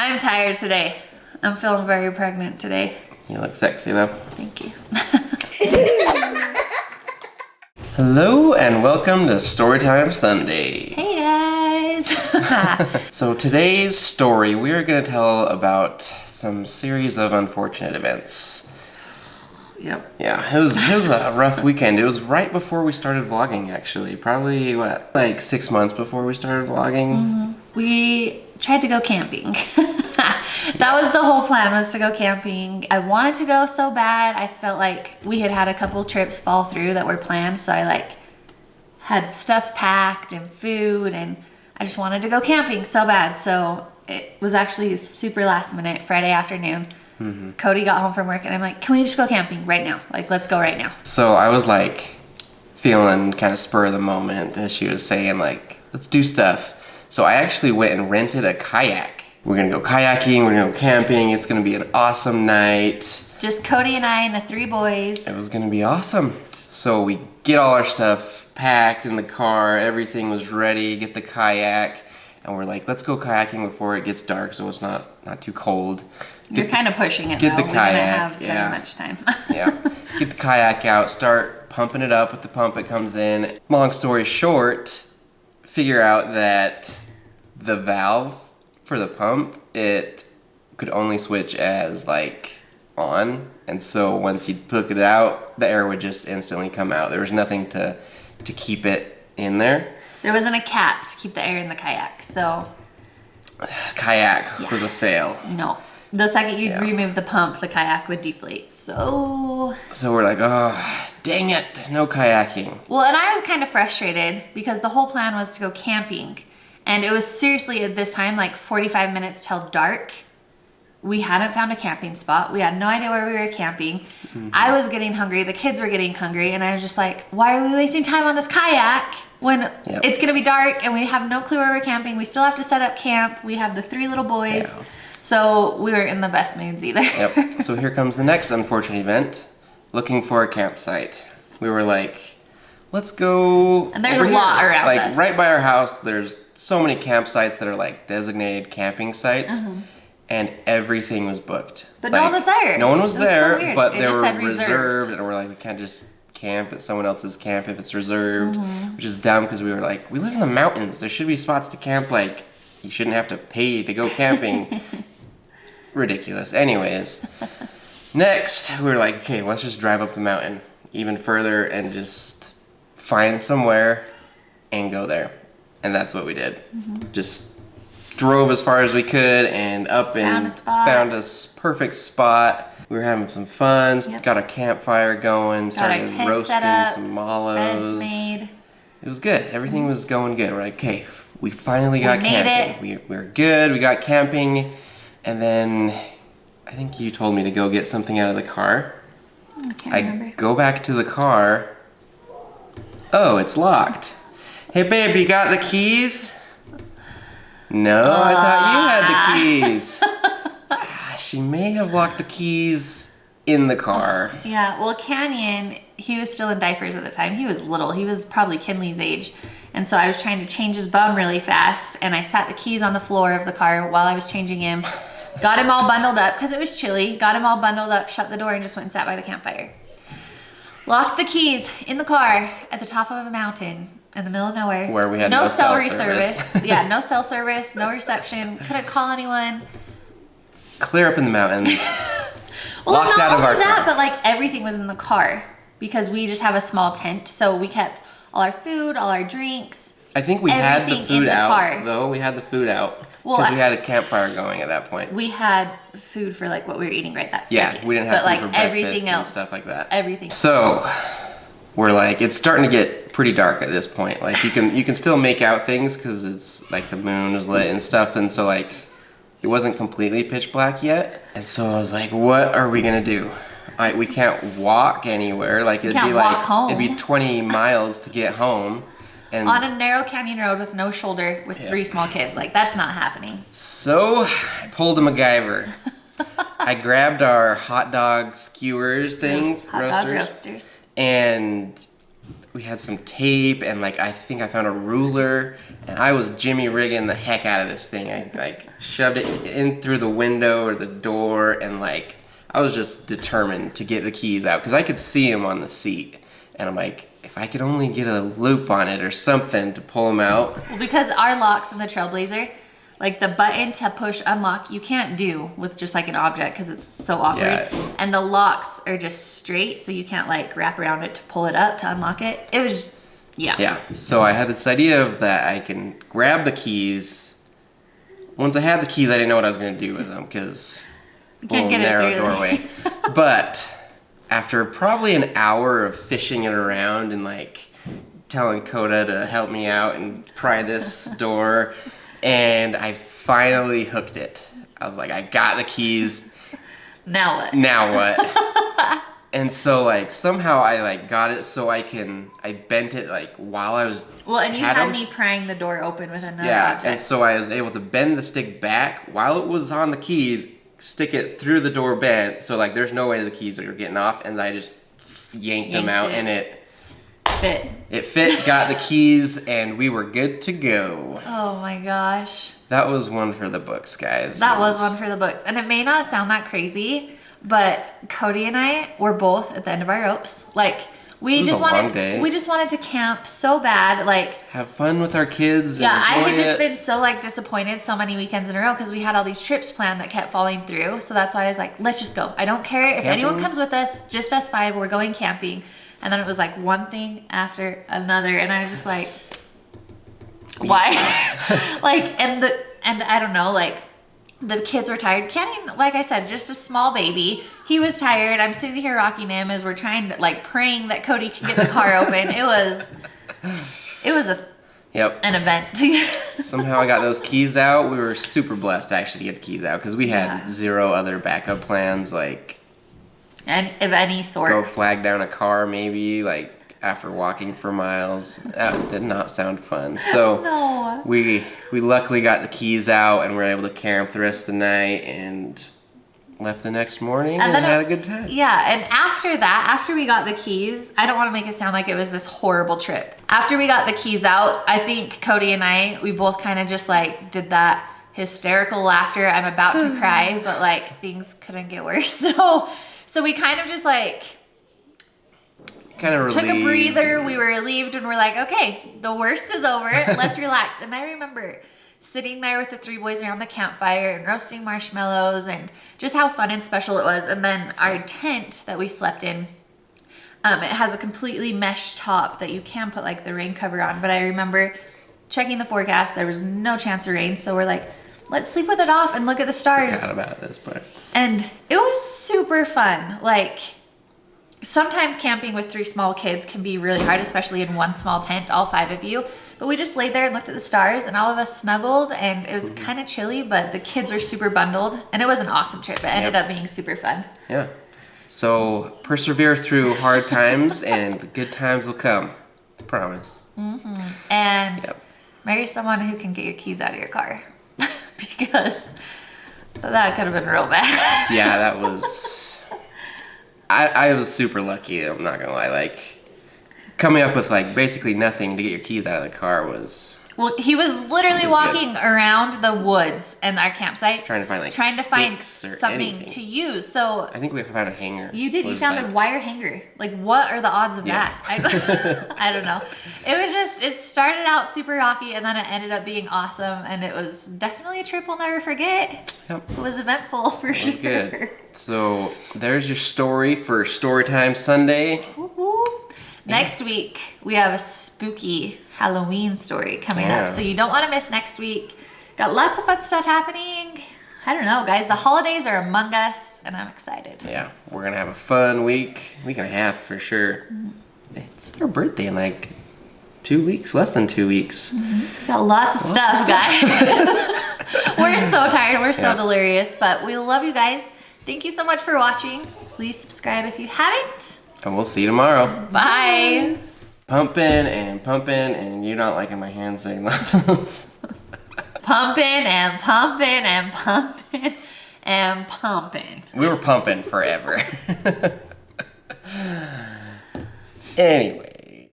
I'm tired today. I'm feeling very pregnant today. You look sexy though. Thank you. Hello and welcome to Storytime Sunday. Hey guys. So today's story, we are going to tell about some series of unfortunate events. Yep. Yeah, it was a rough weekend. It was right before we started vlogging, actually. Probably, like 6 months before we started vlogging? Mm-hmm. We tried to go camping. That was the whole plan, was to go camping. I wanted to go so bad. I felt like we had a couple trips fall through that were planned, so I had stuff packed and food, and I just wanted to go camping so bad. So it was actually super last minute, Friday afternoon. Mm-hmm. Cody got home from work and I'm like, can we just go camping right now? Let's go right now. So I was feeling kind of spur of the moment, as she was saying, let's do stuff. So I actually went and rented a kayak. We're gonna go kayaking, we're gonna go camping, it's gonna be an awesome night. Just Cody and I and the three boys. It was gonna be awesome. So we get all our stuff packed in the car, everything was ready, get the kayak, and we're like, let's go kayaking before it gets dark so it's not too cold. You're kind of pushing it though. We didn't have very much time. Yeah. Get the kayak out, start pumping it up with the pump it comes in. Long story short, figure out that the valve for the pump, it could only switch as on, and so once you took it out, the air would just instantly come out. There was nothing to keep it in there. There wasn't a cap to keep the air in the kayak, so kayak was a fail. No. The second you remove the pump, the kayak would deflate. So we're like, oh, dang it, no kayaking. Well, and I was kind of frustrated because the whole plan was to go camping. And it was seriously at this time 45 minutes till dark. We hadn't found a camping spot. We had no idea where we were camping. Mm-hmm. I was getting hungry. The kids were getting hungry. And I was just like, why are we wasting time on this kayak when it's going to be dark and we have no clue where we're camping? We still have to set up camp. We have the three little boys. Yeah. So we were in the best moods either. Yep. So here comes the next unfortunate event. Looking for a campsite. We were like, let's go. And there's a lot around us. Right by our house, there's so many campsites that are designated camping sites. Uh-huh. And everything was booked. But no one was there. No one was there, so but they were reserved. And we're like, we can't just camp at someone else's camp if it's reserved. Mm-hmm. Which is dumb because we were like, we live in the mountains. There should be spots to camp. You shouldn't have to pay to go camping. Ridiculous. Anyways, next we were like, okay, let's just drive up the mountain even further and just find somewhere and go there. And that's what we did. Mm-hmm. Just drove as far as we could and up and found a perfect spot. We were having some fun, got a campfire going, started roasting some mallows. Made. It was good. Everything was going good. We're like, okay, we finally got camping. We're good. We got camping. And then I think you told me to go get something out of the car. I can't remember. Go back to the car. Oh, it's locked. Hey, babe, you got the keys? No, I thought you had the keys. She may have locked the keys in the car. Yeah, well, Canyon, he was still in diapers at the time. He was little. He was probably Kinley's age. And so I was trying to change his bum really fast, and I sat the keys on the floor of the car while I was changing him. Got him all bundled up because it was chilly. Got him all bundled up, shut the door, and just went and sat by the campfire. Locked the keys in the car at the top of a mountain in the middle of nowhere. Where we had no cell service. Yeah, no cell service, no reception. Couldn't call anyone. Clear up in the mountains. Well, locked out of our car. But everything was in the car because we just have a small tent. So we kept all our food, all our drinks. I think we had the food out, though. We had the food out because we had a campfire going at that point. We had food for what we were eating right that second. Yeah, we didn't have food for breakfast everything else, and stuff like that. Everything. So we're it's starting to get pretty dark at this point. You can still make out things because it's the moon is lit and stuff, and so it wasn't completely pitch black yet. And so I was like, what are we gonna do? We can't walk anywhere. It'd be 20 miles to get home. And on a narrow canyon road with no shoulder with 3 small kids. That's not happening. So I pulled a MacGyver. I grabbed our hot dog skewers things, roasters. And we had some tape and like I think I found a ruler and I was jimmy rigging the heck out of this thing. I like shoved it in through the window or the door and like I was just determined to get the keys out because I could see them on the seat and I'm like, if I could only get a loop on it or something to pull them out. Well, because our locks in the Trailblazer, like the button to push unlock, you can't do with just like an object because it's so awkward. Yeah. And the locks are just straight, so you can't like wrap around it to pull it up to unlock it. It was, yeah. Yeah. So I had this idea of that I can grab the keys. Once I had the keys, I didn't know what I was going to do with them because Can't get it narrow through. doorway. But after probably an hour of fishing it around and like telling Coda to help me out and pry this door. And I finally hooked it. I was like, I got the keys. Now what? Now what? And so like somehow I like got it so I bent it like while I was. Well, and you had me prying the door open with another object. And so I was able to bend the stick back while it was on the keys, stick it through the door bent. So like there's no way the keys are getting off, and I just yanked them out and it fit. It fit, got the keys, and we were good to go. Oh my gosh. That was one for the books, guys. That was one for the books. And it may not sound that crazy, but Cody and I were both at the end of our ropes. Like, we just wanted to camp so bad. Like, have fun with our kids. Yeah, I had just been so like disappointed so many weekends in a row because we had all these trips planned that kept falling through. So that's why I was like, let's just go. I don't care if anyone comes with us, just us five, we're going camping. And then it was like one thing after another, and I was just like, why? Like, and I don't know, like, the kids were tired. Kenny, like I said, just a small baby. He was tired. I'm sitting here rocking him as we're trying to, like, praying that Cody can get the car open. It was an event. Somehow I got those keys out. We were super blessed actually to get the keys out because we had zero other backup plans, like. And of any sort. Go flag down a car maybe, like after walking for miles. That did not sound fun. So no. we luckily got the keys out and were able to camp the rest of the night and left the next morning and had a good time. Yeah, and after that, after we got the keys, I don't want to make it sound like it was this horrible trip. After we got the keys out, I think Cody and I, we both kind of just like did that hysterical laughter. I'm about to cry, but like things couldn't get worse. So we kind of just like took a breather. We were relieved and we're like, okay, the worst is over. Let's relax. And I remember sitting there with the three boys around the campfire and roasting marshmallows and just how fun and special it was. And then our tent that we slept in, it has a completely mesh top that you can put like the rain cover on. But I remember checking the forecast. There was no chance of rain. So we're like, let's sleep with it off and look at the stars. I forgot about this part. And it was super fun. Like, sometimes camping with three small kids can be really hard, especially in one small tent, all five of you. But we just laid there and looked at the stars, and all of us snuggled, and it was kind of chilly, but the kids were super bundled, and it was an awesome trip. It ended up being super fun. Yeah. So persevere through hard times, and the good times will come. I promise. Mm-hmm. And marry someone who can get your keys out of your car. Because that could have been real bad. Yeah, that was. I was super lucky. I'm not gonna lie. Like coming up with like basically nothing to get your keys out of the car was. Well, he was literally walking around the woods and our campsite, trying to find something to use. So I think we found a hanger. You did. You found a wire hanger. Like, what are the odds of that? I don't know. It started out super rocky and then it ended up being awesome. And it was definitely a trip we'll never forget. Yep. It was eventful for sure. Good. So there's your story for Storytime Sunday. Woo-hoo. Next week, we have a spooky Halloween story coming up. So you don't want to miss next week. Got lots of fun stuff happening. I don't know, guys. The holidays are among us, and I'm excited. Yeah, we're going to have a fun week and a half for sure. Mm-hmm. It's our birthday in like 2 weeks, less than 2 weeks. Mm-hmm. Got lots of stuff, guys. We're so tired. We're so delirious, but we love you guys. Thank you so much for watching. Please subscribe if you haven't. And we'll see you tomorrow. Bye. Pumping, and you're not liking my hand signals. Pumping and pumping and pumping and pumping. We were pumping forever. Anyway.